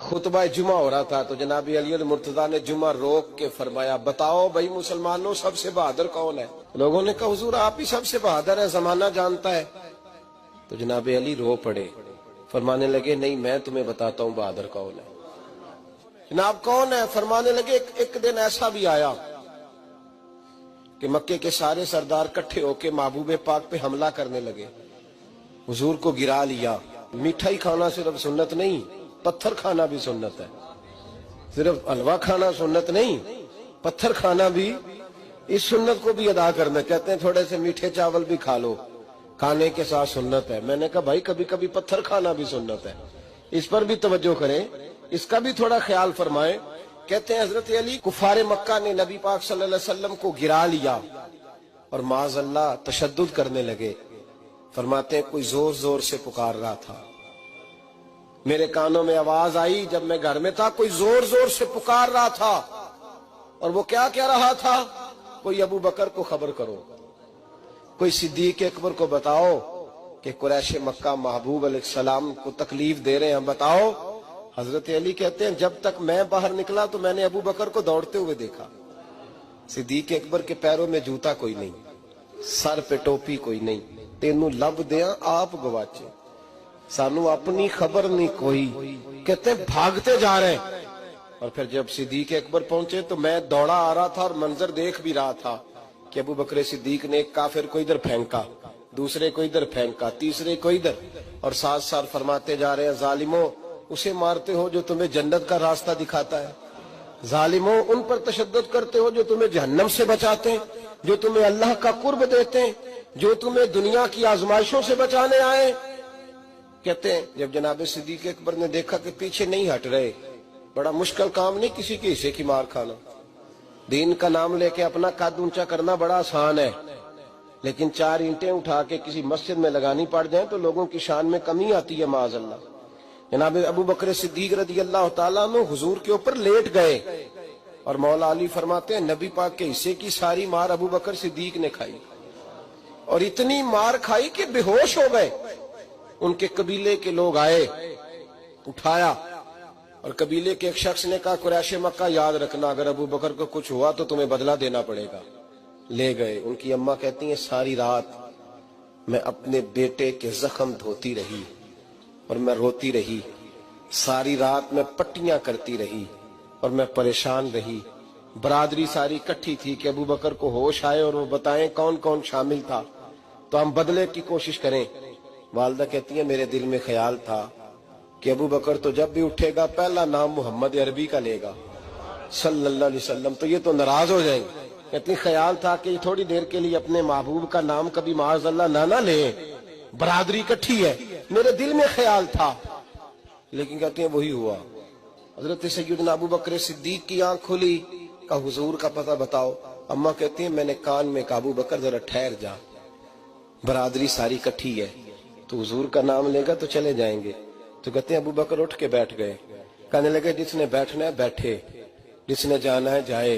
खुतबा जुमा हो रहा था तो जनाब अली मुर्तजा ने जुमा रोक के फरमाया, बताओ भाई मुसलमानों सबसे बहादुर कौन है। लोगों ने कहा हुजूर आप ही सबसे बहादुर है, जमाना जानता है। तो जनाब अली रो पड़े, फरमाने लगे नहीं मैं तुम्हें बताता हूँ बहादुर कौन है। जनाब कौन है? फरमाने लगे एक दिन ऐसा भी आया कि मक्के के सारे सरदार इकट्ठे होके महबूब पाक पे हमला करने लगे, हुजूर को गिरा लिया। मीठा ही खाना सिर्फ सुन्नत नहीं, पत्थर खाना भी सुन्नत है। सिर्फ हलवा खाना सुन्नत नहीं, पत्थर खाना भी इस सुन्नत को भी अदा करना। कहते हैं थोड़े से मीठे चावल भी खा लो, खाने के साथ सुन्नत है। मैंने कहा भाई कभी कभी पत्थर खाना भी सुन्नत है, इस पर भी तवज्जो करें, इसका भी थोड़ा ख्याल फरमाएं। कहते हैं हजरत अली कुफारे मक्का ने नबी पाक सल्लल्लाहु अलैहि वसल्लम को गिरा लिया और माज़अल्लाह तशद्दुद करने लगे। फरमाते हैं कोई जोर जोर से पुकार रहा था, मेरे कानों में आवाज आई जब मैं घर में था, कोई जोर जोर से पुकार रहा था। और वो क्या कह रहा था? कोई अबू बकर को खबर करो, कोई सिद्दीक अकबर को बताओ कि कुरैश मक्का महबूब अलैहिस्सलाम को तकलीफ दे रहे हैं, बताओ। हजरत अली कहते हैं जब तक मैं बाहर निकला तो मैंने अबू बकर को दौड़ते हुए देखा। सिद्दीक अकबर के पैरों में जूता कोई नहीं, सर पे टोपी कोई नहीं, तेनू लब दिया आप गवाचे, सानू अपनी खबर नहीं कोई। कहते भागते जा रहे हैं। और फिर जब सिद्दीक अकबर पहुंचे तो मैं दौड़ा आ रहा था और मंजर देख भी रहा था कि अबू बकर सिद्दीक ने एक काफिर को इधर फेंका, दूसरे को इधर फेंका, तीसरे को इधर, और साथ साथ फरमाते जा रहे हैं जालिमों उसे मारते हो जो तुम्हें जन्नत का रास्ता दिखाता है, जालिमों उन पर तशद्दुद करते हो जो तुम्हें जहन्नम से बचाते हैं, जो तुम्हें अल्लाह का कुर्ब देते हैं, जो तुम्हें दुनिया की आजमाइशों से बचाने आए। कहते हैं जब जनाब सिद्दीक अकबर ने देखा कि पीछे नहीं हट रहे, बड़ा मुश्किल काम नहीं किसी के हिस्से की मार खाना, दीन का नाम लेके अपना कद ऊंचा करना बड़ा आसान है, लेकिन 4 ईंटें उठा के किसी मस्जिद में लगानी पड़ जाए तो लोगों की शान में कमी आती है माज़अल्लाह। जनाब अबू बकर सिद्दीक रज़ी अल्लाह तआला अन्हु हुजूर के ऊपर लेट गए और मौला अली फरमाते हैं नबी पाक के हिस्से की सारी मार अबू बकर सिद्दीक ने खाई, और इतनी मार खाई कि बेहोश हो गए। उनके कबीले के लोग आए, उठाया, और कबीले के एक शख्स ने कहा कुरैश मक्का याद रखना अगर अबू बकर को कुछ हुआ तो तुम्हें बदला देना पड़ेगा। ले गए। उनकी अम्मा कहती हैं सारी रात मैं अपने बेटे के जख्म धोती रही और मैं रोती रही, सारी रात मैं पट्टियां करती रही और मैं परेशान रही। बरादरी सारी इकट्ठी थी कि अबू बकर को होश आए और वो बताएं कौन कौन शामिल था तो हम बदले की कोशिश करें। वालदा कहती है मेरे दिल में ख्याल था कि अबू बकर तो जब भी उठेगा पहला नाम मोहम्मद अरबी का लेगा सल्लल्लाहु अलैहि वसल्लम, तो ये तो नाराज हो जाएंगे। कहती ख्याल था कि थोड़ी देर के लिए अपने महबूब का नाम कभी माज़अल्लाह ना ले, बरादरी इकट्ठी है, मेरे दिल में ख्याल था। लेकिन कहती है वही हुआ। हजरत सैयदना अबू बकर सिद्दीक की आंख खुली, का हुजूर का पता बताओ। अम्मा कहती है मैंने कान में कहा अबू बकर जरा ठहर जा, बरादरी सारी इकट्ठी है, तो हुजूर का नाम लेगा तो चले जाएंगे। तो कहते हैं अबू बकर उठ के बैठ गए, कहने लगे जिसने बैठना है बैठे, जिसने जाना है जाए।